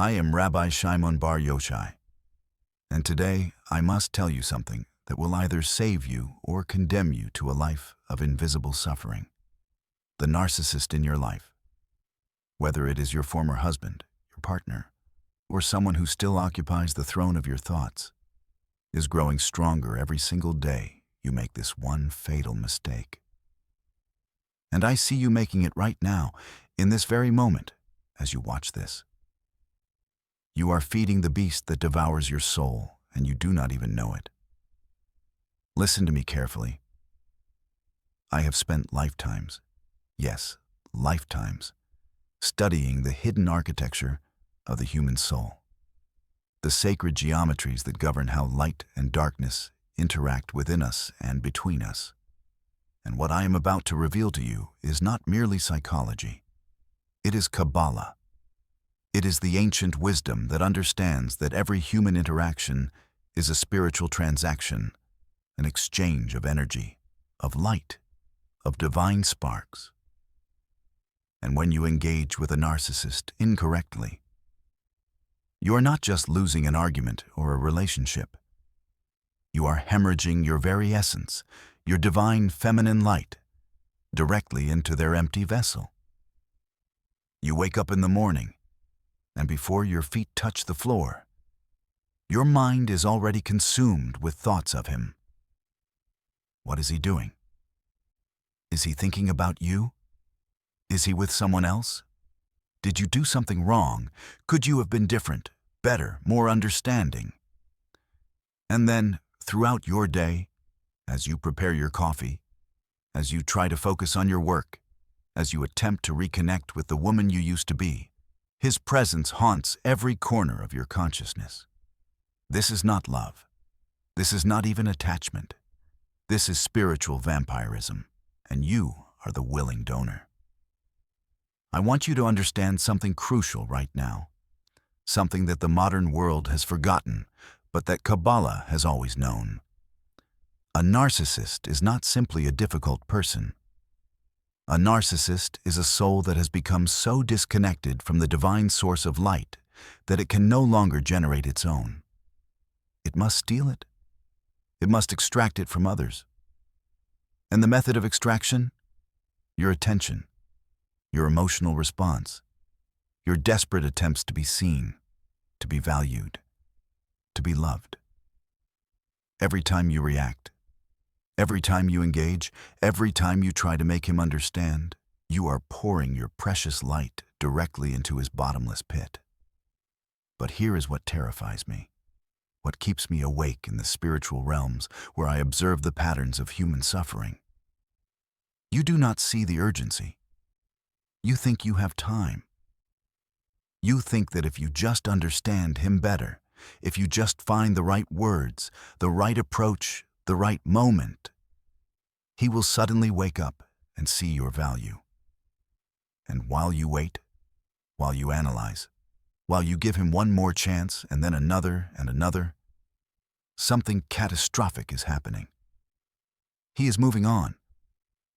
I am Rabbi Shimon Bar Yochai, and today I must tell you something that will either save you or condemn you to a life of invisible suffering. The narcissist in your life, whether it is your former husband, your partner, or someone who still occupies the throne of your thoughts, is growing stronger every single day you make this one fatal mistake. And I see you making it right now, in this very moment, as you watch this. You are feeding the beast that devours your soul, and you do not even know it. Listen to me carefully. I have spent lifetimes, yes, lifetimes, studying the hidden architecture of the human soul, the sacred geometries that govern how light and darkness interact within us and between us. And what I am about to reveal to you is not merely psychology. It is Kabbalah. It is the ancient wisdom that understands that every human interaction is a spiritual transaction, an exchange of energy, of light, of divine sparks. And when you engage with a narcissist incorrectly, you are not just losing an argument or a relationship. You are hemorrhaging your very essence, your divine feminine light, directly into their empty vessel. You wake up in the morning, and before your feet touch the floor, your mind is already consumed with thoughts of him. What is he doing? Is he thinking about you? Is he with someone else? Did you do something wrong? Could you have been different, better, more understanding? And then, throughout your day, as you prepare your coffee, as you try to focus on your work, as you attempt to reconnect with the woman you used to be, his presence haunts every corner of your consciousness. This is not love. This is not even attachment. This is spiritual vampirism, and you are the willing donor. I want you to understand something crucial right now, something that the modern world has forgotten, but that Kabbalah has always known. A narcissist is not simply a difficult person. A narcissist is a soul that has become so disconnected from the divine source of light that it can no longer generate its own. It must steal it. It must extract it from others. And the method of extraction? Your attention, your emotional response, your desperate attempts to be seen, to be valued, to be loved. Every time you react, every time you engage, every time you try to make him understand, you are pouring your precious light directly into his bottomless pit. But here is what terrifies me, what keeps me awake in the spiritual realms where I observe the patterns of human suffering. You do not see the urgency. You think you have time. You think that if you just understand him better, if you just find the right words, the right approach, the right moment, he will suddenly wake up and see your value. And while you wait, while you analyze, while you give him one more chance and then another and another, something catastrophic is happening. He is moving on,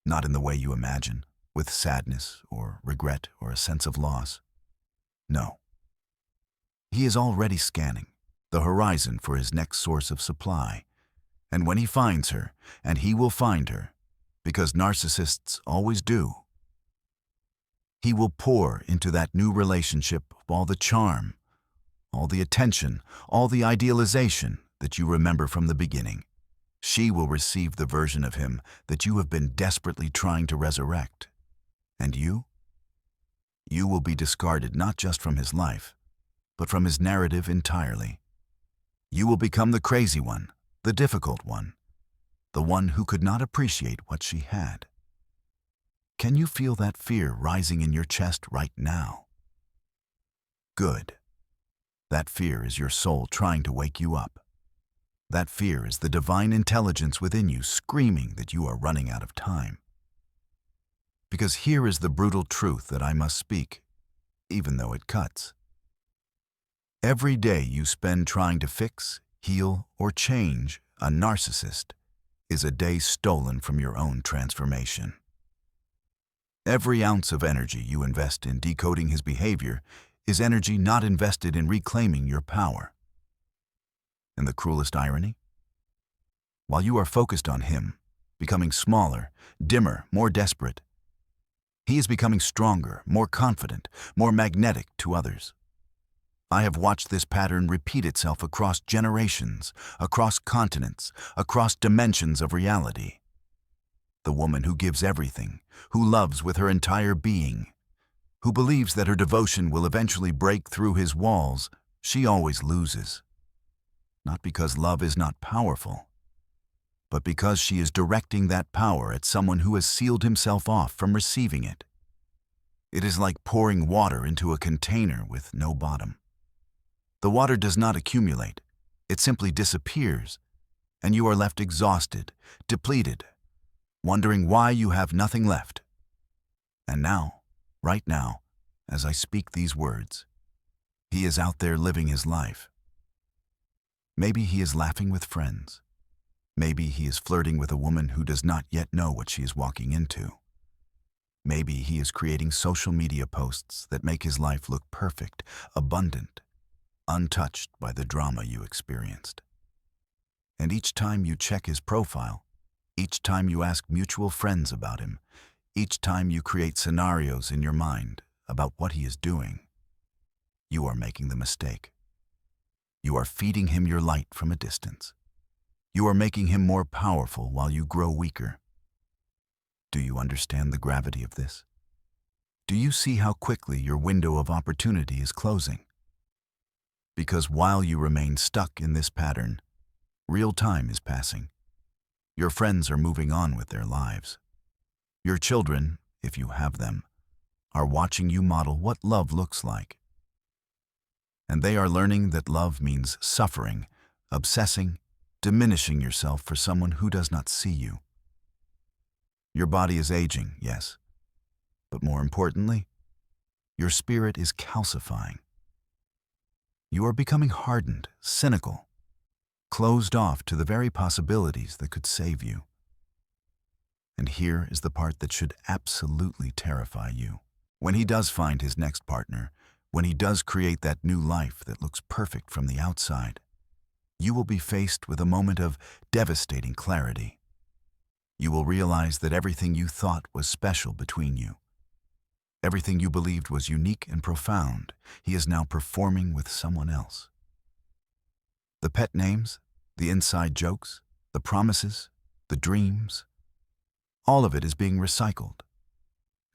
not in the way you imagine, with sadness or regret or a sense of loss. No. He is already scanning the horizon for his next source of supply. And when he finds her, and he will find her, because narcissists always do, he will pour into that new relationship all the charm, all the attention, all the idealization that you remember from the beginning. She will receive the version of him that you have been desperately trying to resurrect. And you? You will be discarded not just from his life, but from his narrative entirely. You will become the crazy one, the difficult one, the one who could not appreciate what she had. Can you feel that fear rising in your chest right now? Good. That fear is your soul trying to wake you up. That fear is the divine intelligence within you screaming that you are running out of time. Because here is the brutal truth that I must speak, even though it cuts. Every day you spend trying to fix, heal, or change a narcissist is a day stolen from your own transformation. Every ounce of energy you invest in decoding his behavior is energy not invested in reclaiming your power. And the cruelest irony? While you are focused on him, becoming smaller, dimmer, more desperate, he is becoming stronger, more confident, more magnetic to others. I have watched this pattern repeat itself across generations, across continents, across dimensions of reality. The woman who gives everything, who loves with her entire being, who believes that her devotion will eventually break through his walls, she always loses. Not because love is not powerful, but because she is directing that power at someone who has sealed himself off from receiving it. It is like pouring water into a container with no bottom. The water does not accumulate, it simply disappears, and you are left exhausted, depleted, wondering why you have nothing left. And now, right now, as I speak these words, he is out there living his life. Maybe he is laughing with friends. Maybe he is flirting with a woman who does not yet know what she is walking into. Maybe he is creating social media posts that make his life look perfect, abundant, untouched by the drama you experienced. And each time you check his profile, each time you ask mutual friends about him, each time you create scenarios in your mind about what he is doing, you are making the mistake. You are feeding him your light from a distance. You are making him more powerful while you grow weaker. Do you understand the gravity of this? Do you see how quickly your window of opportunity is closing? Because while you remain stuck in this pattern, real time is passing. Your friends are moving on with their lives. Your children, if you have them, are watching you model what love looks like. And they are learning that love means suffering, obsessing, diminishing yourself for someone who does not see you. Your body is aging, yes, but more importantly, your spirit is calcifying. You are becoming hardened, cynical, closed off to the very possibilities that could save you. And here is the part that should absolutely terrify you. When he does find his next partner, when he does create that new life that looks perfect from the outside, you will be faced with a moment of devastating clarity. You will realize that everything you thought was special between you, everything you believed was unique and profound, he is now performing with someone else. The pet names, the inside jokes, the promises, the dreams, all of it is being recycled.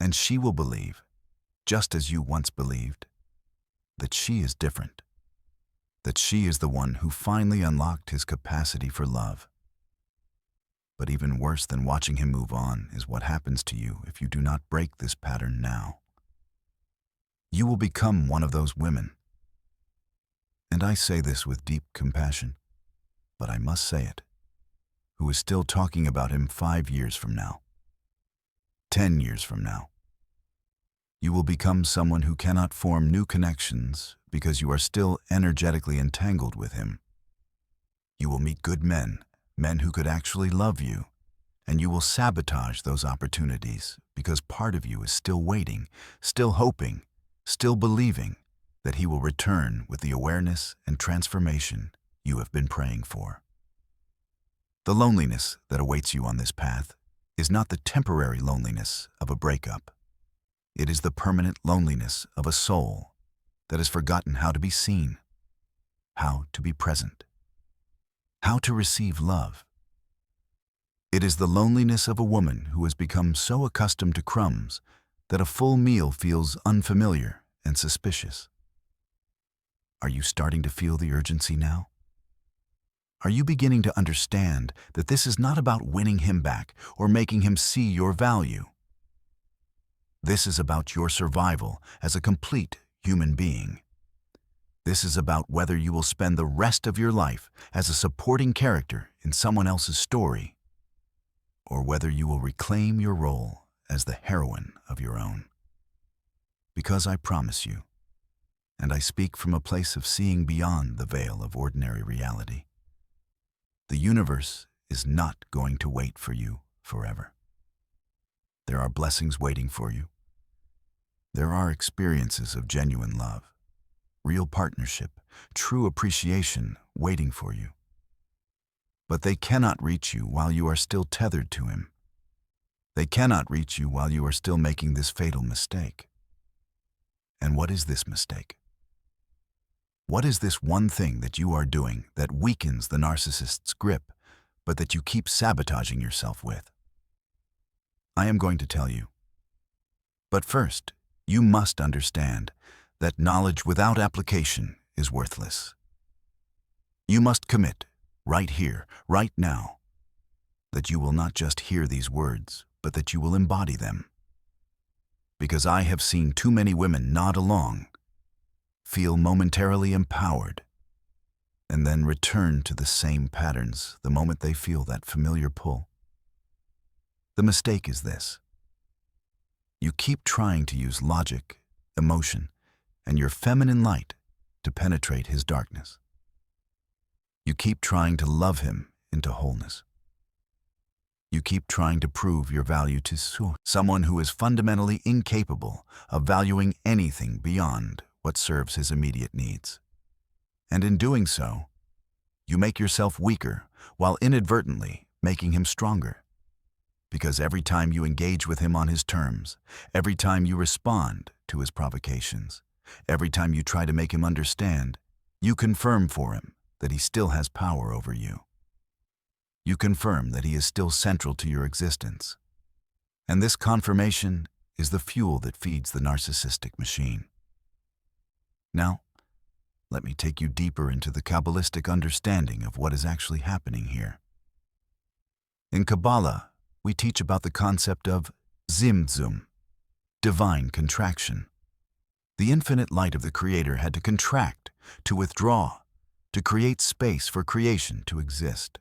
And she will believe, just as you once believed, that she is different, that she is the one who finally unlocked his capacity for love. But even worse than watching him move on is what happens to you if you do not break this pattern now. You will become one of those women. And I say this with deep compassion, but I must say it, who is still talking about him 5 years from now, 10 years from now. You will become someone who cannot form new connections because you are still energetically entangled with him. You will meet good men, men who could actually love you, and you will sabotage those opportunities because part of you is still waiting, still hoping, still believing that he will return with the awareness and transformation you have been praying for. The loneliness that awaits you on this path is not the temporary loneliness of a breakup. It is the permanent loneliness of a soul that has forgotten how to be seen, how to be present, how to receive love. It is the loneliness of a woman who has become so accustomed to crumbs that a full meal feels unfamiliar and suspicious. Are you starting to feel the urgency now? Are you beginning to understand that this is not about winning him back or making him see your value? This is about your survival as a complete human being. This is about whether you will spend the rest of your life as a supporting character in someone else's story, or whether you will reclaim your role as the heroine of your own. Because I promise you, and I speak from a place of seeing beyond the veil of ordinary reality, the universe is not going to wait for you forever. There are blessings waiting for you. There are experiences of genuine love, real partnership, true appreciation waiting for you. But they cannot reach you while you are still tethered to him. They cannot reach you while you are still making this fatal mistake. And what is this mistake? What is this one thing that you are doing that weakens the narcissist's grip, but that you keep sabotaging yourself with? I am going to tell you. But first, you must understand that knowledge without application is worthless. You must commit, right here, right now, that you will not just hear these words, but that you will embody them. Because I have seen too many women nod along, feel momentarily empowered, and then return to the same patterns the moment they feel that familiar pull. The mistake is this. You keep trying to use logic, emotion, and your feminine light to penetrate his darkness. You keep trying to love him into wholeness. You keep trying to prove your value to someone who is fundamentally incapable of valuing anything beyond what serves his immediate needs. And in doing so, you make yourself weaker while inadvertently making him stronger. Because every time you engage with him on his terms, every time you respond to his provocations, every time you try to make him understand, you confirm for him that he still has power over you. You confirm that he is still central to your existence. And this confirmation is the fuel that feeds the narcissistic machine. Now, let me take you deeper into the Kabbalistic understanding of what is actually happening here. In Kabbalah, we teach about the concept of Zimtzum, divine contraction. The infinite light of the Creator had to contract, to withdraw, to create space for creation to exist.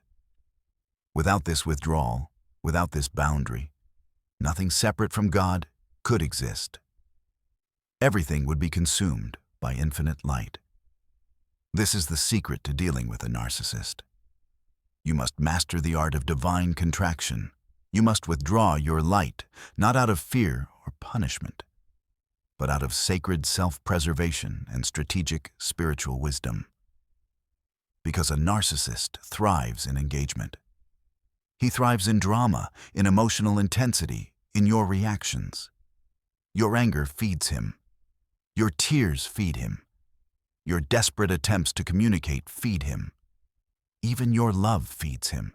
Without this withdrawal, without this boundary, nothing separate from God could exist. Everything would be consumed by infinite light. This is the secret to dealing with a narcissist. You must master the art of divine contraction. You must withdraw your light, not out of fear or punishment, but out of sacred self-preservation and strategic spiritual wisdom. Because a narcissist thrives in engagement. He thrives in drama, in emotional intensity, in your reactions. Your anger feeds him. Your tears feed him. Your desperate attempts to communicate feed him. Even your love feeds him,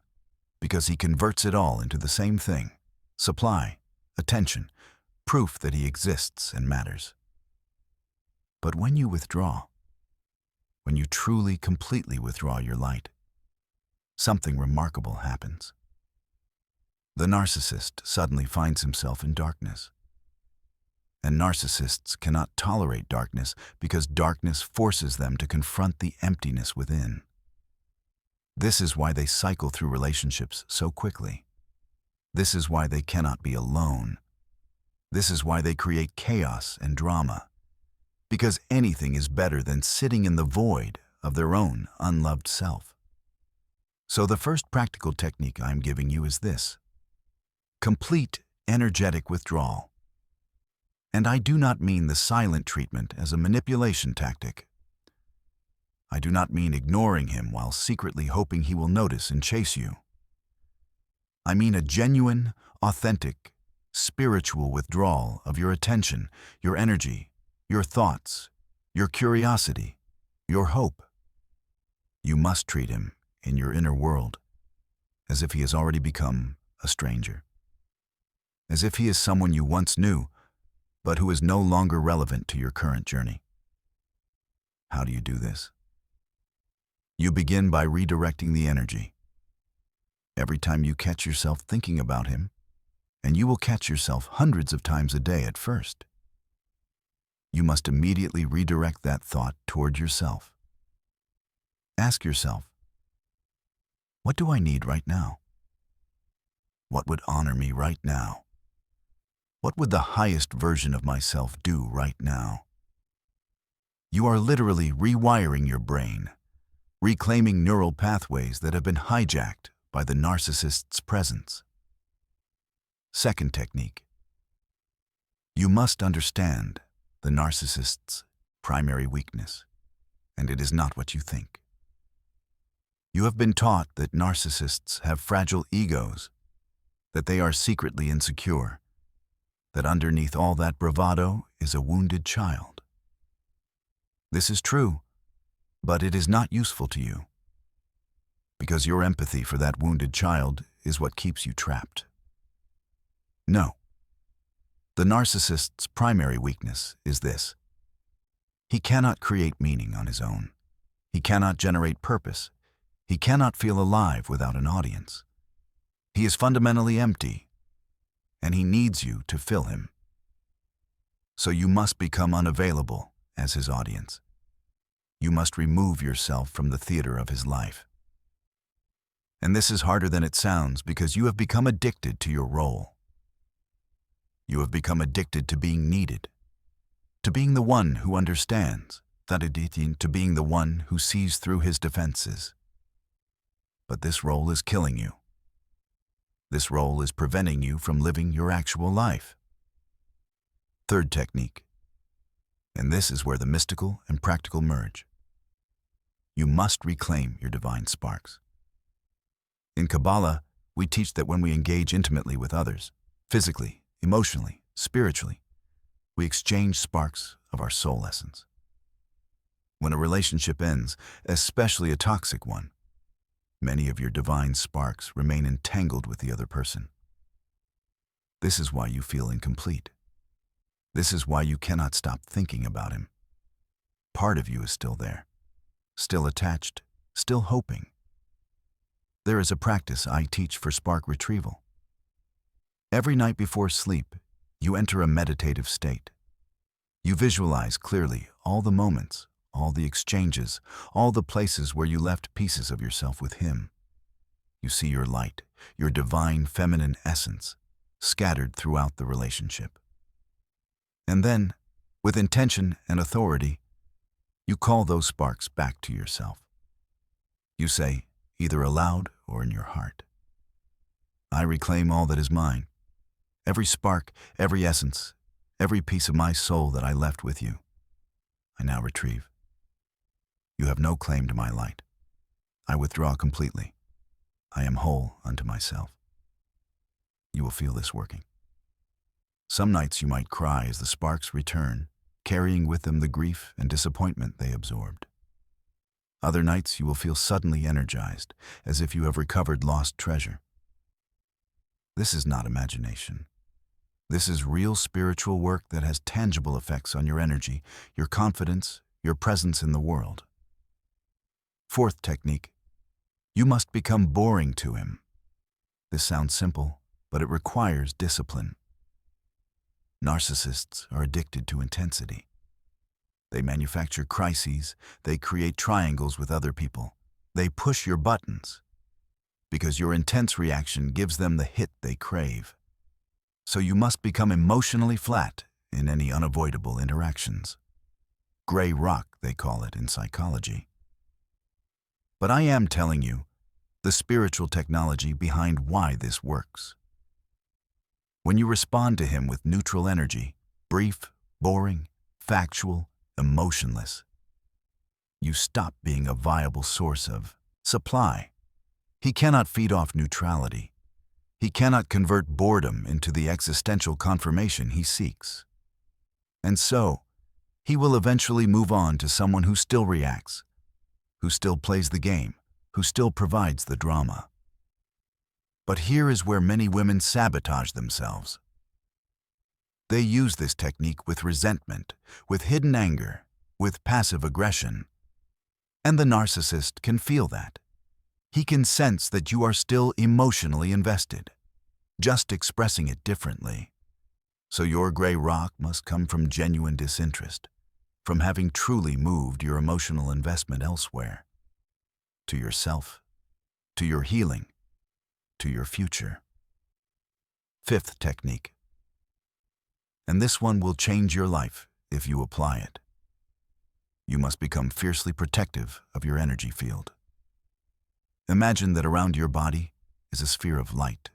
because he converts it all into the same thing: supply, attention, proof that he exists and matters. But when you withdraw, when you truly, completely withdraw your light, something remarkable happens. The narcissist suddenly finds himself in darkness. And narcissists cannot tolerate darkness because darkness forces them to confront the emptiness within. This is why they cycle through relationships so quickly. This is why they cannot be alone. This is why they create chaos and drama. Because anything is better than sitting in the void of their own unloved self. So the first practical technique I'm giving you is this: complete energetic withdrawal. And I do not mean the silent treatment as a manipulation tactic. I do not mean ignoring him while secretly hoping he will notice and chase you. I mean a genuine, authentic, spiritual withdrawal of your attention, your energy, your thoughts, your curiosity, your hope. You must treat him in your inner world as if he has already become a stranger. As if he is someone you once knew, but who is no longer relevant to your current journey. How do you do this? You begin by redirecting the energy. Every time you catch yourself thinking about him, and you will catch yourself hundreds of times a day at first, you must immediately redirect that thought toward yourself. Ask yourself, what do I need right now? What would honor me right now? What would the highest version of myself do right now? You are literally rewiring your brain, reclaiming neural pathways that have been hijacked by the narcissist's presence. Second technique. You must understand the narcissist's primary weakness. and it is not what you think. You have been taught that narcissists have fragile egos, that they are secretly insecure, that underneath all that bravado is a wounded child. This is true, but it is not useful to you, because your empathy for that wounded child is what keeps you trapped. No. The narcissist's primary weakness is this. He cannot create meaning on his own. He cannot generate purpose. He cannot feel alive without an audience. He is fundamentally empty, and he needs you to fill him. So you must become unavailable as his audience. You must remove yourself from the theater of his life. And this is harder than it sounds because you have become addicted to your role. You have become addicted to being needed, to being the one who understands, to being the one who sees through his defenses. But this role is killing you. This role is preventing you from living your actual life. Third technique, and this is where the mystical and practical merge. You must reclaim your divine sparks. In Kabbalah, we teach that when we engage intimately with others, physically, emotionally, spiritually, we exchange sparks of our soul essence. When a relationship ends, especially a toxic one, many of your divine sparks remain entangled with the other person. This is why you feel incomplete. This is why you cannot stop thinking about him. Part of you is still there, still attached, still hoping. There is a practice I teach for spark retrieval. Every night before sleep, you enter a meditative state. You visualize clearly all the moments, all the exchanges, all the places where you left pieces of yourself with him. You see your light, your divine feminine essence, scattered throughout the relationship. And then, with intention and authority, you call those sparks back to yourself. You say, either aloud or in your heart, I reclaim all that is mine. Every spark, every essence, every piece of my soul that I left with you, I now retrieve. You have no claim to my light. I withdraw completely. I am whole unto myself. You will feel this working. Some nights you might cry as the sparks return, carrying with them the grief and disappointment they absorbed. Other nights you will feel suddenly energized, as if you have recovered lost treasure. This is not imagination. This is real spiritual work that has tangible effects on your energy, your confidence, your presence in the world. Fourth technique, you must become boring to him. This sounds simple, but it requires discipline. Narcissists are addicted to intensity. They manufacture crises, they create triangles with other people. They push your buttons, because your intense reaction gives them the hit they crave. So you must become emotionally flat in any unavoidable interactions. Gray rock, they call it in psychology. But I am telling you the spiritual technology behind why this works. When you respond to him with neutral energy, brief, boring, factual, emotionless, you stop being a viable source of supply. He cannot feed off neutrality. He cannot convert boredom into the existential confirmation he seeks. And so, he will eventually move on to someone who still reacts, who still plays the game, who still provides the drama. But here is where many women sabotage themselves. They use this technique with resentment, with hidden anger, with passive aggression. And the narcissist can feel that. He can sense that you are still emotionally invested, just expressing it differently. So your gray rock must come from genuine disinterest, from having truly moved your emotional investment elsewhere, to yourself, to your healing, to your future. Fifth technique. And this one will change your life if you apply it. You must become fiercely protective of your energy field. Imagine that around your body is a sphere of light,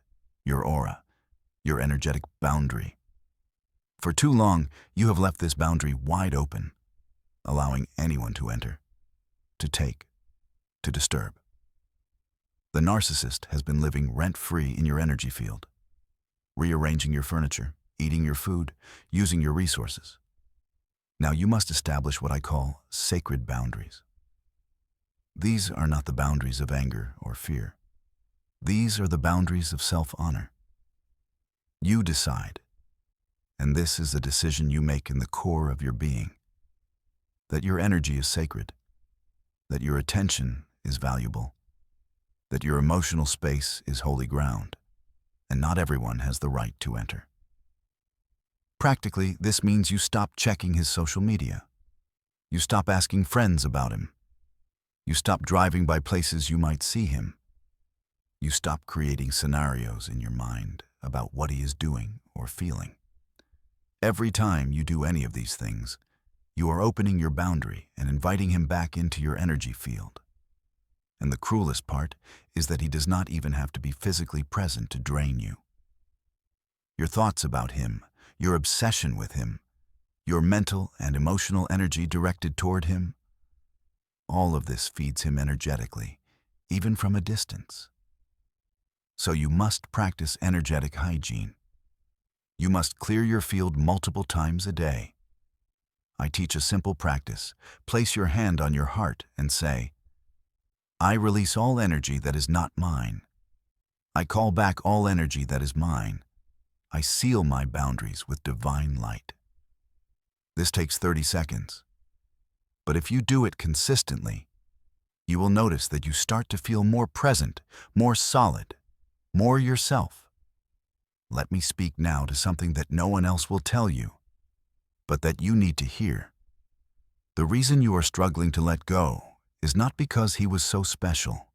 your aura, your energetic boundary. For too long, you have left this boundary wide open, allowing anyone to enter, to take, to disturb. The narcissist has been living rent-free in your energy field, rearranging your furniture, eating your food, using your resources. Now you must establish what I call sacred boundaries. These are not the boundaries of anger or fear. These are the boundaries of self-honor. You decide, and this is a decision you make in the core of your being, that your energy is sacred, that your attention is valuable, that your emotional space is holy ground, and not everyone has the right to enter. Practically, this means you stop checking his social media. You stop asking friends about him. You stop driving by places you might see him. You stop creating scenarios in your mind about what he is doing or feeling. Every time you do any of these things, you are opening your boundary and inviting him back into your energy field. And the cruelest part is that he does not even have to be physically present to drain you. Your thoughts about him, your obsession with him, your mental and emotional energy directed toward him, all of this feeds him energetically, even from a distance. So you must practice energetic hygiene. You must clear your field multiple times a day. I teach a simple practice. Place your hand on your heart and say, I release all energy that is not mine. I call back all energy that is mine. I seal my boundaries with divine light. This takes 30 seconds. But if you do it consistently, you will notice that you start to feel more present, more solid, more yourself. Let me speak now to something that no one else will tell you, but that you need to hear. The reason you are struggling to let go is not because he was so special.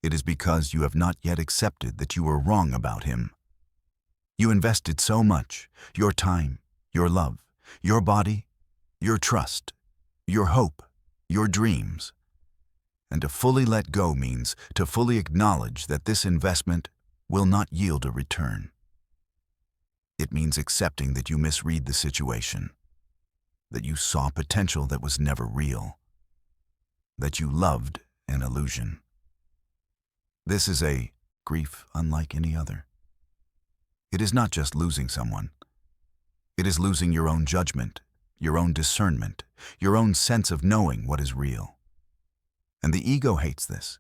It is because you have not yet accepted that you were wrong about him. You invested so much, your time, your love, your body, your trust, your hope, your dreams. And to fully let go means to fully acknowledge that this investment will not yield a return. It means accepting that you misread the situation, that you saw potential that was never real, that you loved an illusion. This is a grief unlike any other. It is not just losing someone. It is losing your own judgment, your own discernment, your own sense of knowing what is real. And the ego hates this.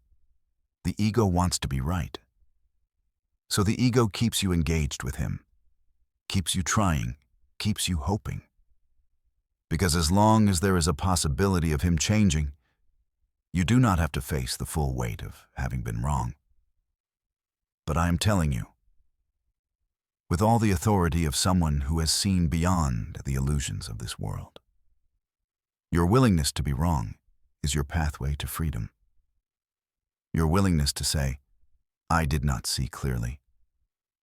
The ego wants to be right. So the ego keeps you engaged with him, keeps you trying, keeps you hoping. Because as long as there is a possibility of him changing, you do not have to face the full weight of having been wrong. But I am telling you, with all the authority of someone who has seen beyond the illusions of this world, your willingness to be wrong is your pathway to freedom. Your willingness to say, I did not see clearly.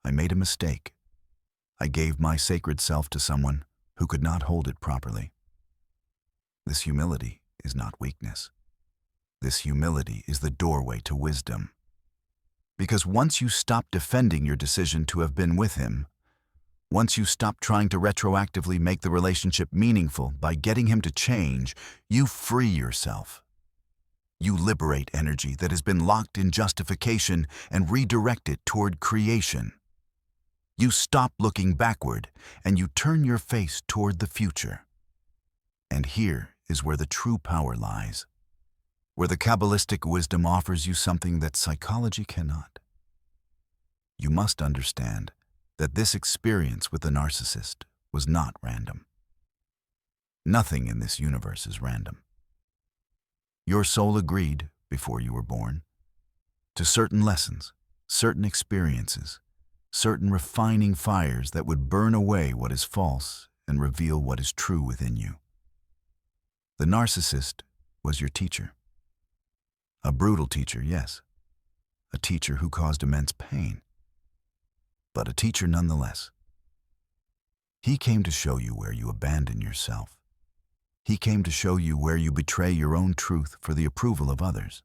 I made a mistake. I gave my sacred self to someone who could not hold it properly. This humility is not weakness. This humility is the doorway to wisdom. Because once you stop defending your decision to have been with him, once you stop trying to retroactively make the relationship meaningful by getting him to change, you free yourself. You liberate energy that has been locked in justification and redirect it toward creation. You stop looking backward and you turn your face toward the future. And here is where the true power lies, where the Kabbalistic wisdom offers you something that psychology cannot. You must understand that this experience with the narcissist was not random. Nothing in this universe is random. Your soul agreed, before you were born, to certain lessons, certain experiences, certain refining fires that would burn away what is false and reveal what is true within you. The narcissist was your teacher. A brutal teacher, yes. A teacher who caused immense pain. But a teacher nonetheless. He came to show you where you abandon yourself. He came to show you where you betray your own truth for the approval of others.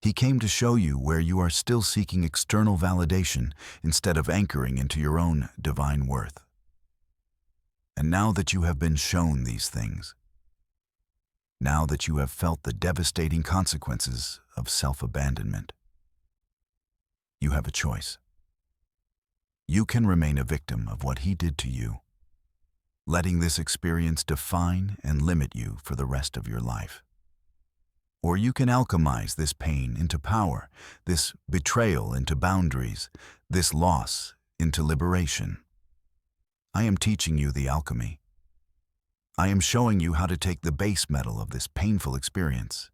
He came to show you where you are still seeking external validation instead of anchoring into your own divine worth. And now that you have been shown these things, now that you have felt the devastating consequences of self-abandonment. You have a choice. You can remain a victim of what he did to you, letting this experience define and limit you for the rest of your life. Or you can alchemize this pain into power, this betrayal into boundaries, this loss into liberation. I am teaching you the alchemy. I am showing you how to take the base metal of this painful experience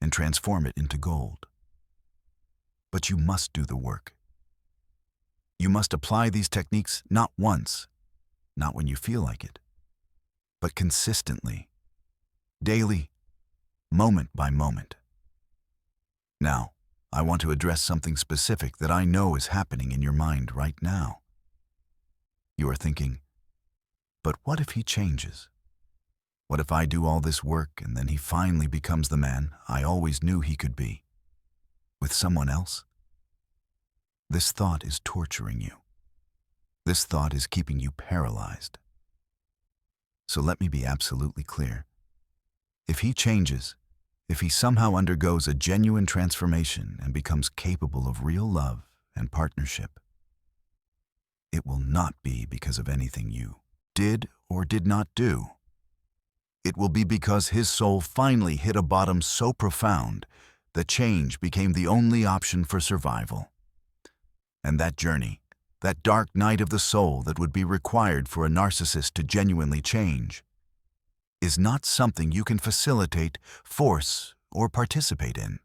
and transform it into gold. But you must do the work. You must apply these techniques not once, not when you feel like it, but consistently, daily, moment by moment. Now, I want to address something specific that I know is happening in your mind right now. You are thinking, but what if he changes? What if I do all this work and then he finally becomes the man I always knew he could be? With someone else? This thought is torturing you. This thought is keeping you paralyzed. So let me be absolutely clear. If he changes, if he somehow undergoes a genuine transformation and becomes capable of real love and partnership, it will not be because of anything you did or did not do. It will be because his soul finally hit a bottom so profound that change became the only option for survival. And that journey, that dark night of the soul that would be required for a narcissist to genuinely change, is not something you can facilitate, force, or participate in.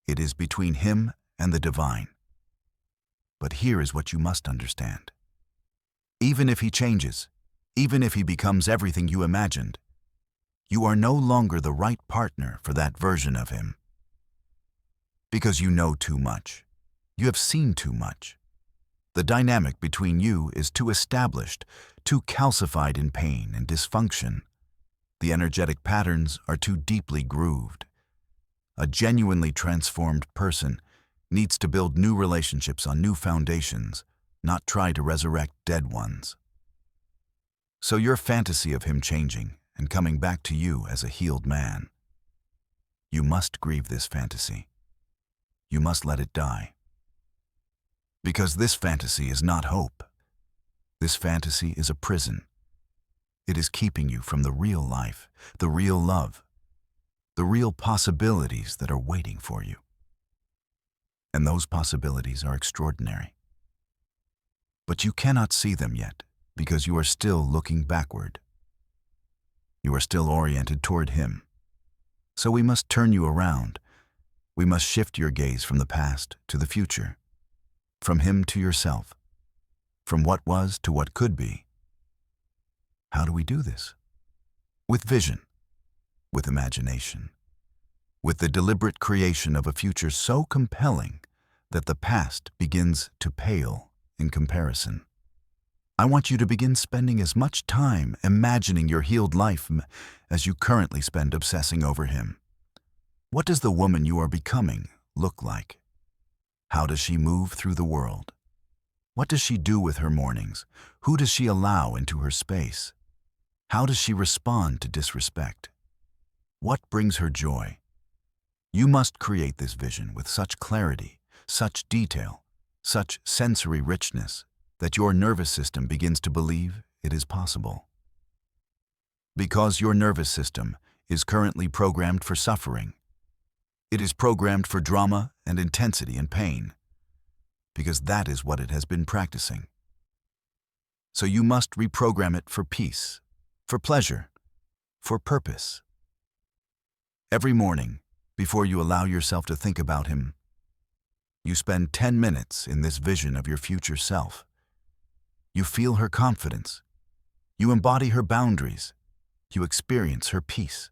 It is between him and the divine. But here is what you must understand. Even if he changes, even if he becomes everything you imagined, you are no longer the right partner for that version of him. Because you know too much. You have seen too much. The dynamic between you is too established, too calcified in pain and dysfunction. The energetic patterns are too deeply grooved. A genuinely transformed person needs to build new relationships on new foundations, not try to resurrect dead ones. So your fantasy of him changing and coming back to you as a healed man, you must grieve this fantasy. You must let it die. Because this fantasy is not hope. This fantasy is a prison. It is keeping you from the real life, the real love, the real possibilities that are waiting for you. And those possibilities are extraordinary. But you cannot see them yet because you are still looking backward. You are still oriented toward him. So we must turn you around. We must shift your gaze from the past to the future, from him to yourself, from what was to what could be. How do we do this? With vision, with imagination, with the deliberate creation of a future so compelling that the past begins to pale in comparison. I want you to begin spending as much time imagining your healed life as you currently spend obsessing over him. What does the woman you are becoming look like? How does she move through the world? What does she do with her mornings? Who does she allow into her space? How does she respond to disrespect? What brings her joy? You must create this vision with such clarity, such detail, such sensory richness, that your nervous system begins to believe it is possible. Because your nervous system is currently programmed for suffering. It is programmed for drama and intensity and pain, because that is what it has been practicing. So you must reprogram it for peace, for pleasure, for purpose. Every morning, before you allow yourself to think about him, you spend 10 minutes in this vision of your future self. You feel her confidence. You embody her boundaries. You experience her peace.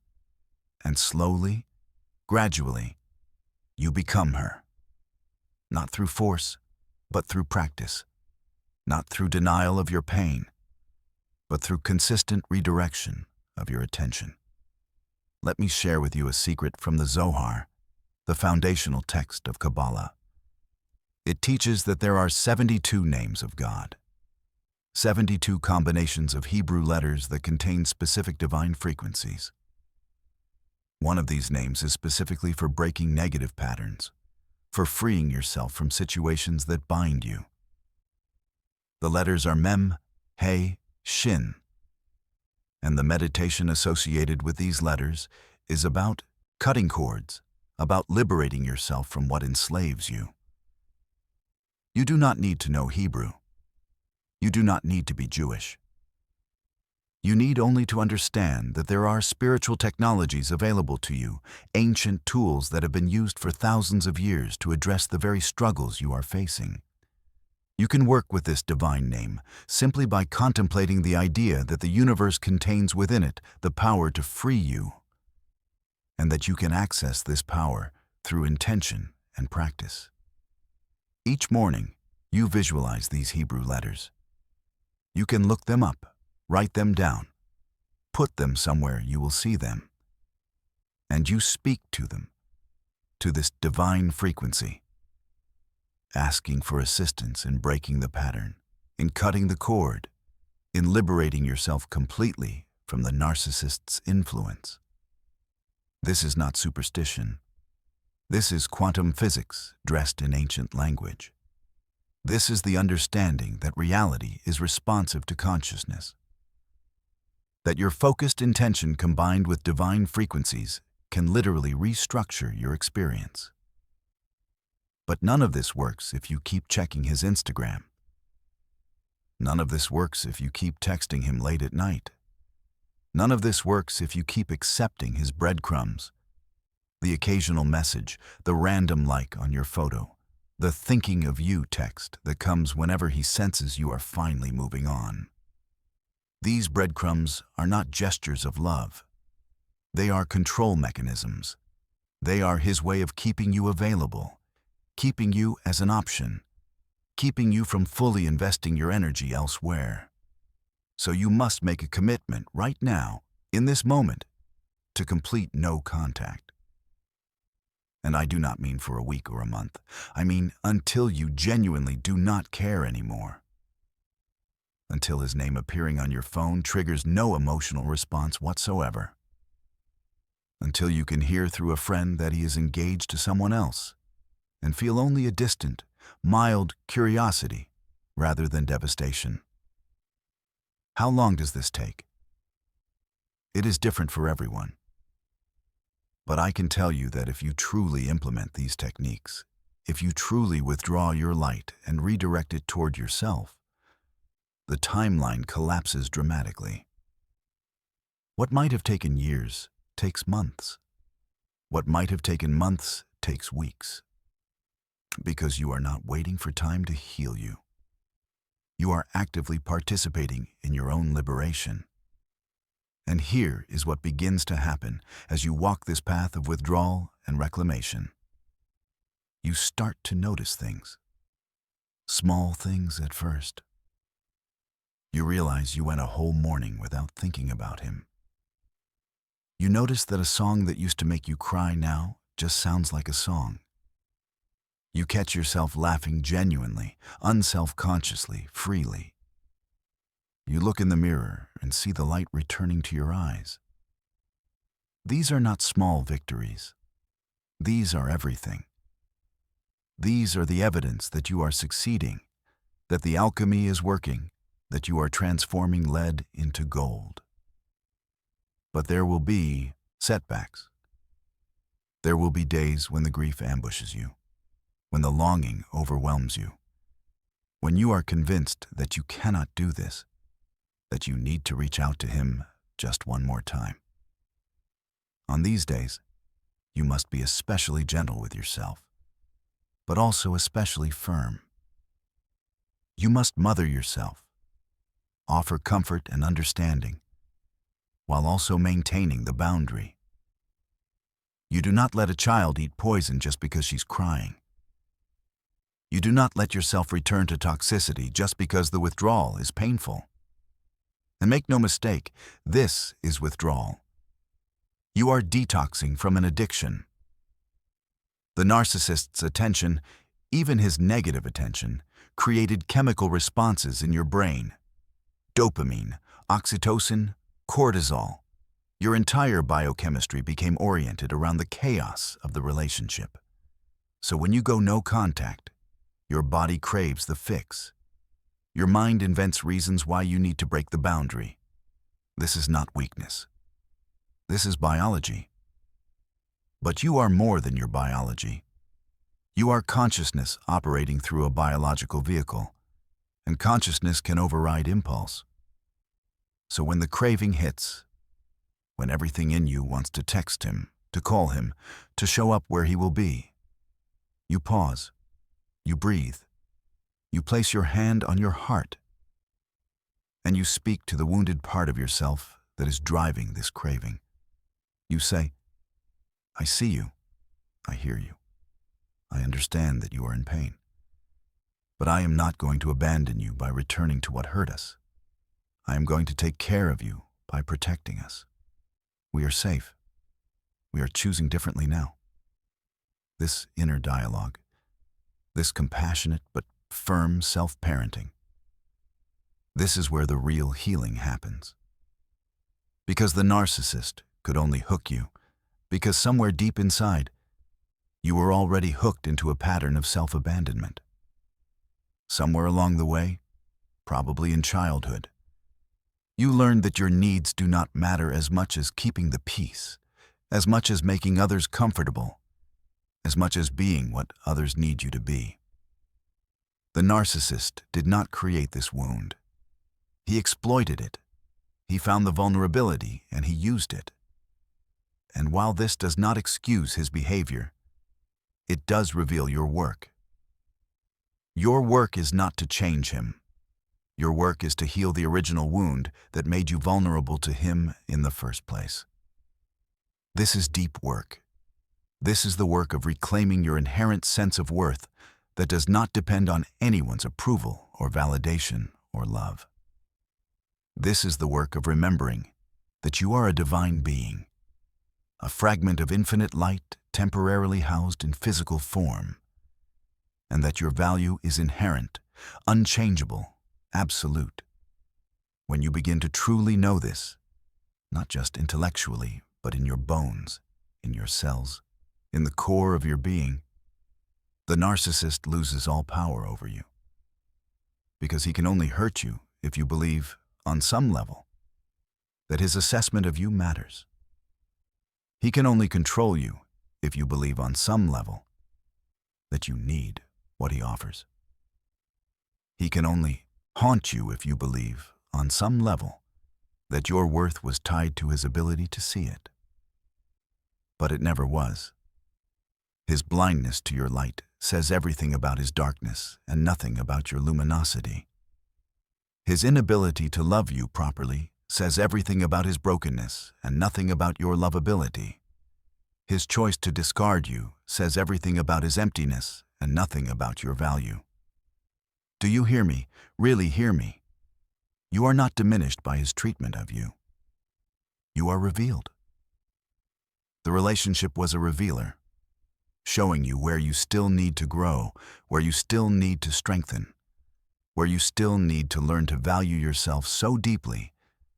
And slowly, gradually, you become her. Not through force, but through practice. Not through denial of your pain, but through consistent redirection of your attention. Let me share with you a secret from the Zohar, the foundational text of Kabbalah. It teaches that there are 72 names of God, 72 combinations of Hebrew letters that contain specific divine frequencies. One of these names is specifically for breaking negative patterns, for freeing yourself from situations that bind you. The letters are Mem, He, Shin, and the meditation associated with these letters is about cutting cords, about liberating yourself from what enslaves you. You do not need to know Hebrew. You do not need to be Jewish. You need only to understand that there are spiritual technologies available to you, ancient tools that have been used for thousands of years to address the very struggles you are facing. You can work with this divine name simply by contemplating the idea that the universe contains within it the power to free you, and that you can access this power through intention and practice. Each morning, you visualize these Hebrew letters. You can look them up, write them down, put them somewhere you will see them, and you speak to them, to this divine frequency, asking for assistance in breaking the pattern, in cutting the cord, in liberating yourself completely from the narcissist's influence. This is not superstition. This is quantum physics dressed in ancient language. This is the understanding that reality is responsive to consciousness, that your focused intention combined with divine frequencies can literally restructure your experience. But none of this works if you keep checking his Instagram. None of this works if you keep texting him late at night. None of this works if you keep accepting his breadcrumbs, the occasional message, the random like on your photo, the thinking of you text that comes whenever he senses you are finally moving on. These breadcrumbs are not gestures of love. They are control mechanisms. They are his way of keeping you available, keeping you as an option, keeping you from fully investing your energy elsewhere. So you must make a commitment right now, in this moment, to complete no contact. And I do not mean for a week or a month. I mean until you genuinely do not care anymore. Until his name appearing on your phone triggers no emotional response whatsoever. Until you can hear through a friend that he is engaged to someone else, and feel only a distant, mild curiosity rather than devastation. How long does this take? It is different for everyone. But I can tell you that if you truly implement these techniques, if you truly withdraw your light and redirect it toward yourself, the timeline collapses dramatically. What might have taken years takes months. What might have taken months takes weeks. Because you are not waiting for time to heal you. You are actively participating in your own liberation. And here is what begins to happen as you walk this path of withdrawal and reclamation. You start to notice things. Small things at first. You realize you went a whole morning without thinking about him. You notice that a song that used to make you cry now just sounds like a song. You catch yourself laughing genuinely, unself-consciously, freely. You look in the mirror and see the light returning to your eyes. These are not small victories. These are everything. These are the evidence that you are succeeding, that the alchemy is working, that you are transforming lead into gold. But there will be setbacks. There will be days when the grief ambushes you, when the longing overwhelms you, when you are convinced that you cannot do this, that you need to reach out to him just one more time. On these days, you must be especially gentle with yourself, but also especially firm. You must mother yourself, offer comfort and understanding, while also maintaining the boundary. You do not let a child eat poison just because she's crying. You do not let yourself return to toxicity just because the withdrawal is painful. And make no mistake, this is withdrawal. You are detoxing from an addiction. The narcissist's attention, even his negative attention, created chemical responses in your brain. Dopamine, oxytocin, cortisol. Your entire biochemistry became oriented around the chaos of the relationship. So when you go no contact, your body craves the fix. Your mind invents reasons why you need to break the boundary. This is not weakness. This is biology. But you are more than your biology. You are consciousness operating through a biological vehicle, and consciousness can override impulse. So when the craving hits, when everything in you wants to text him, to call him, to show up where he will be, you pause, you breathe, you place your hand on your heart, and you speak to the wounded part of yourself that is driving this craving. You say, I see you, I hear you, I understand that you are in pain, but I am not going to abandon you by returning to what hurt us. I am going to take care of you by protecting us. We are safe. We are choosing differently now. This inner dialogue, this compassionate but firm self-parenting, this is where the real healing happens. Because the narcissist could only hook you because somewhere deep inside, you were already hooked into a pattern of self-abandonment. Somewhere along the way, probably in childhood, you learned that your needs do not matter as much as keeping the peace, as much as making others comfortable, as much as being what others need you to be. The narcissist did not create this wound. He exploited it. He found the vulnerability and he used it. And while this does not excuse his behavior, it does reveal your work. Your work is not to change him. Your work is to heal the original wound that made you vulnerable to him in the first place. This is deep work. This is the work of reclaiming your inherent sense of worth that does not depend on anyone's approval or validation or love. This is the work of remembering that you are a divine being, a fragment of infinite light temporarily housed in physical form, and that your value is inherent, unchangeable, absolute. When you begin to truly know this, not just intellectually, but in your bones, in your cells, in the core of your being, the narcissist loses all power over you. Because he can only hurt you if you believe, on some level, that his assessment of you matters. He can only control you if you believe on some level that you need what he offers. He can only haunt you if you believe, on some level, that your worth was tied to his ability to see it. But it never was. His blindness to your light says everything about his darkness and nothing about your luminosity. His inability to love you properly says everything about his brokenness and nothing about your lovability. His choice to discard you says everything about his emptiness and nothing about your value. Do you hear me? Really hear me? You are not diminished by his treatment of you. You are revealed. The relationship was a revealer, showing you where you still need to grow, where you still need to strengthen, where you still need to learn to value yourself so deeply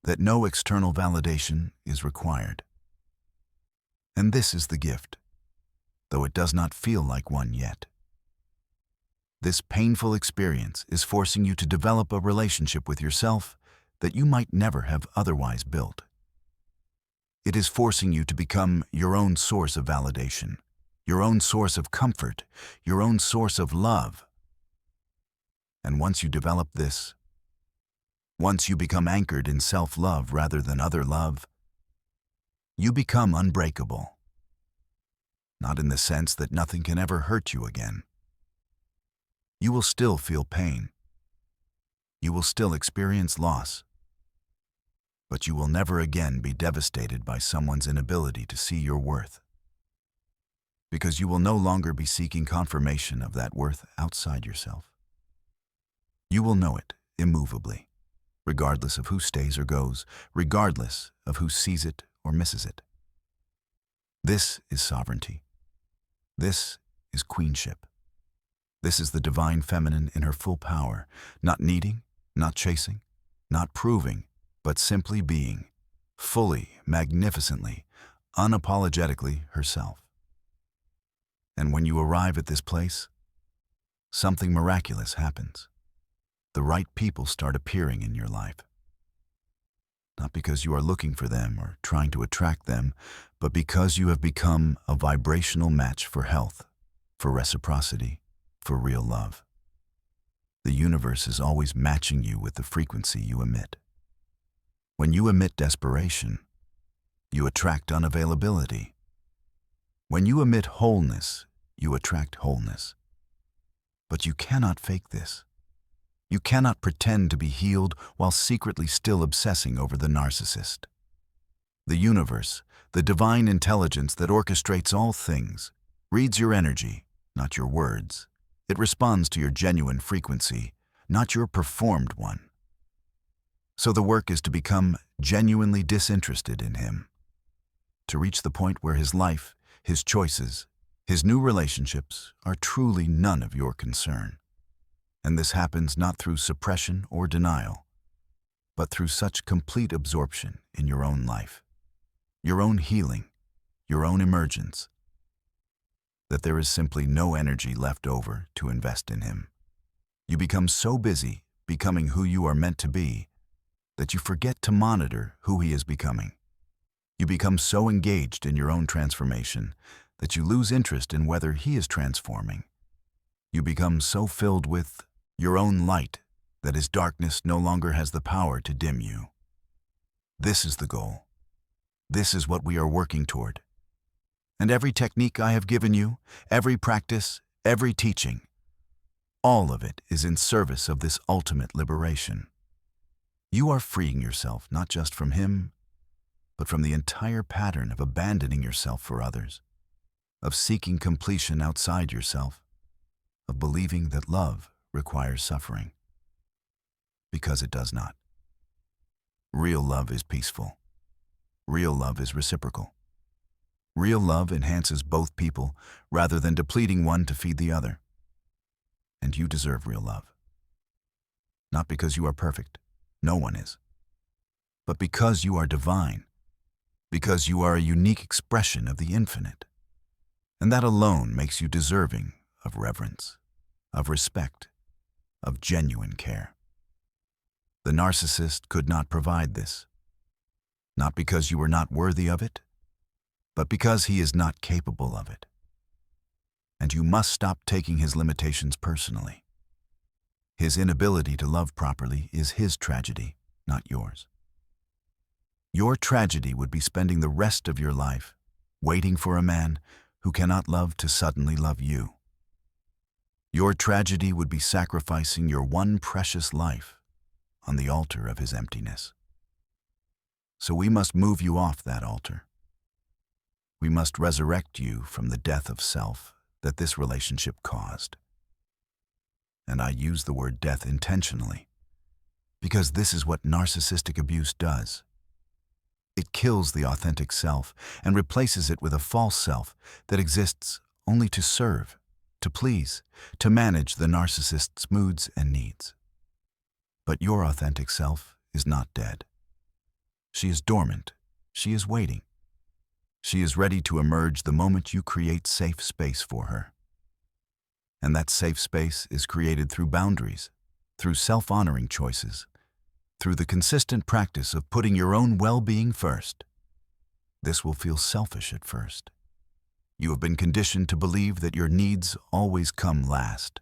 that no external validation is required. And this is the gift, though it does not feel like one yet. This painful experience is forcing you to develop a relationship with yourself that you might never have otherwise built. It is forcing you to become your own source of validation, your own source of comfort, your own source of love. And once you develop this, once you become anchored in self-love rather than other love, you become unbreakable. Not in the sense that nothing can ever hurt you again. You will still feel pain. You will still experience loss. But you will never again be devastated by someone's inability to see your worth. Because you will no longer be seeking confirmation of that worth outside yourself. You will know it immovably, regardless of who stays or goes, regardless of who sees it or misses it. This is sovereignty. This is queenship. This is the divine feminine in her full power, not needing, not chasing, not proving, but simply being, fully, magnificently, unapologetically herself. And when you arrive at this place, something miraculous happens. The right people start appearing in your life. Not because you are looking for them or trying to attract them, but because you have become a vibrational match for health, for reciprocity, for real love. The universe is always matching you with the frequency you emit. When you emit desperation, you attract unavailability. When you emit wholeness, you attract wholeness. But you cannot fake this. You cannot pretend to be healed while secretly still obsessing over the narcissist. The universe, the divine intelligence that orchestrates all things, reads your energy, not your words. It responds to your genuine frequency, not your performed one. So the work is to become genuinely disinterested in him, to reach the point where his life, his choices, his new relationships are truly none of your concern. And this happens not through suppression or denial, but through such complete absorption in your own life, your own healing, your own emergence, that there is simply no energy left over to invest in him. You become so busy becoming who you are meant to be that you forget to monitor who he is becoming. You become so engaged in your own transformation that you lose interest in whether he is transforming. You become so filled with your own light that his darkness no longer has the power to dim you. This is the goal. This is what we are working toward. And every technique I have given you, every practice, every teaching, all of it is in service of this ultimate liberation. You are freeing yourself not just from him, but from the entire pattern of abandoning yourself for others, of seeking completion outside yourself, of believing that love requires suffering. Because it does not. Real love is peaceful. Real love is reciprocal. Real love enhances both people rather than depleting one to feed the other. And you deserve real love. Not because you are perfect, no one is, but because you are divine, because you are a unique expression of the infinite. And that alone makes you deserving of reverence, of respect, of genuine care. The narcissist could not provide this, not because you were not worthy of it, but because he is not capable of it. And you must stop taking his limitations personally. His inability to love properly is his tragedy, not yours. Your tragedy would be spending the rest of your life waiting for a man who cannot love to suddenly love you. Your tragedy would be sacrificing your one precious life on the altar of his emptiness. So we must move you off that altar. We must resurrect you from the death of self that this relationship caused. And I use the word death intentionally, because this is what narcissistic abuse does. It kills the authentic self and replaces it with a false self that exists only to serve, to please, to manage the narcissist's moods and needs. But your authentic self is not dead. She is dormant. She is waiting. She is ready to emerge the moment you create safe space for her. And that safe space is created through boundaries, through self-honoring choices, through the consistent practice of putting your own well-being first. This will feel selfish at first. You have been conditioned to believe that your needs always come last,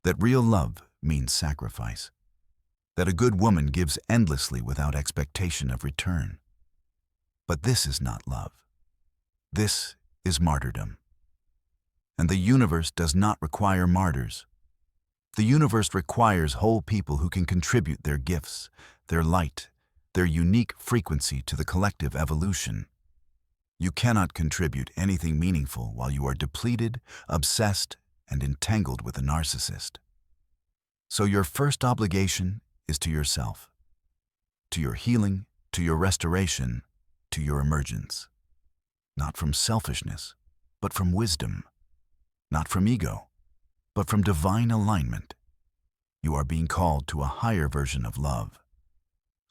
that real love means sacrifice, that a good woman gives endlessly without expectation of return. But this is not love. This is martyrdom. And the universe does not require martyrs. The universe requires whole people who can contribute their gifts, their light, their unique frequency to the collective evolution. You cannot contribute anything meaningful while you are depleted, obsessed, and entangled with a narcissist. So your first obligation is to yourself, to your healing, to your restoration, to your emergence. Not from selfishness, but from wisdom. Not from ego, but from divine alignment. You are being called to a higher version of love,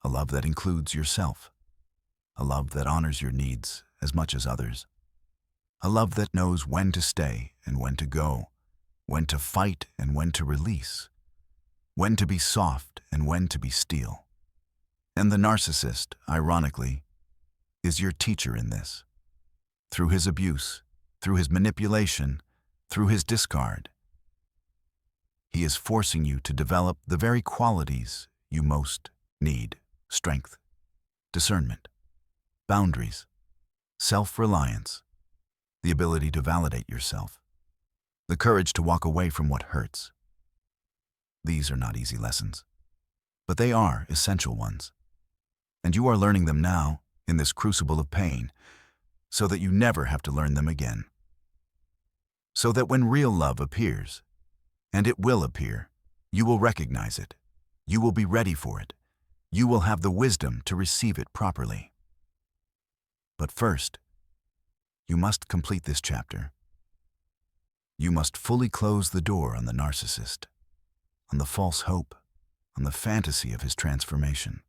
a love that includes yourself, a love that honors your needs as much as others, a love that knows when to stay and when to go, when to fight and when to release, when to be soft and when to be steel. And the narcissist, ironically, is your teacher in this. Through his abuse, through his manipulation, through his discard, he is forcing you to develop the very qualities you most need: strength, discernment, boundaries, self-reliance, the ability to validate yourself, the courage to walk away from what hurts. These are not easy lessons, but they are essential ones. And you are learning them now in this crucible of pain, so that you never have to learn them again. So that when real love appears, and it will appear, you will recognize it. You will be ready for it. You will have the wisdom to receive it properly. But first, you must complete this chapter. You must fully close the door on the narcissist, on the false hope, on the fantasy of his transformation.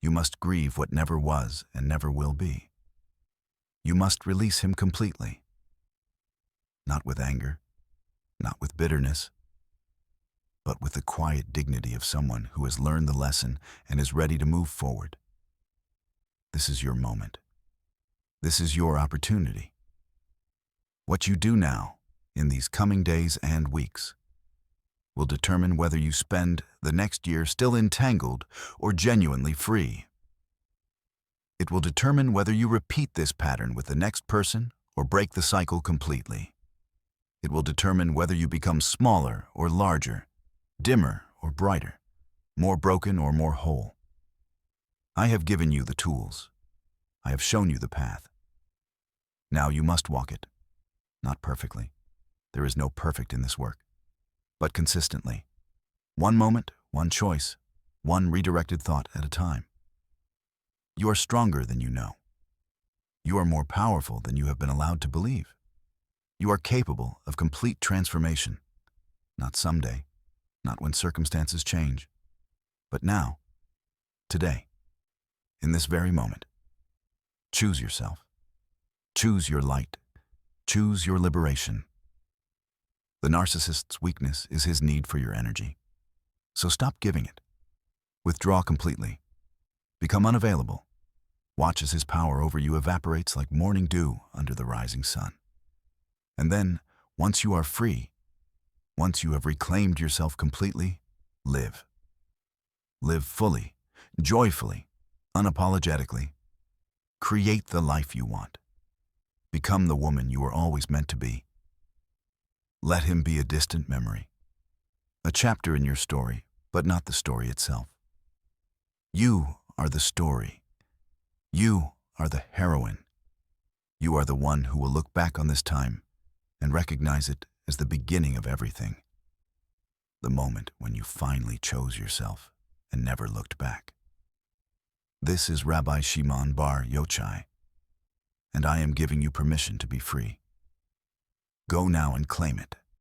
You must grieve what never was and never will be. You must release him completely. Not with anger, not with bitterness, but with the quiet dignity of someone who has learned the lesson and is ready to move forward. This is your moment. This is your opportunity. What you do now, in these coming days and weeks, will determine whether you spend the next year still entangled or genuinely free. It will determine whether you repeat this pattern with the next person or break the cycle completely. It will determine whether you become smaller or larger, dimmer or brighter, more broken or more whole. I have given you the tools. I have shown you the path. Now you must walk it. Not perfectly. There is no perfect in this work. But consistently. One moment, one choice, one redirected thought at a time. You are stronger than you know. You are more powerful than you have been allowed to believe. You are capable of complete transformation. Not someday, not when circumstances change, but now, today, in this very moment. Choose yourself. Choose your light. Choose your liberation. The narcissist's weakness is his need for your energy. So stop giving it. Withdraw completely. Become unavailable. Watch as his power over you evaporates like morning dew under the rising sun. And then, once you are free, once you have reclaimed yourself completely, live. Live fully, joyfully, unapologetically. Create the life you want. Become the woman you were always meant to be. Let him be a distant memory, a chapter in your story, but not the story itself. You are the story. You are the heroine. You are the one who will look back on this time and recognize it as the beginning of everything. The moment when you finally chose yourself and never looked back. This is Rabbi Shimon Bar Yochai, and I am giving you permission to be free. Go now and claim it.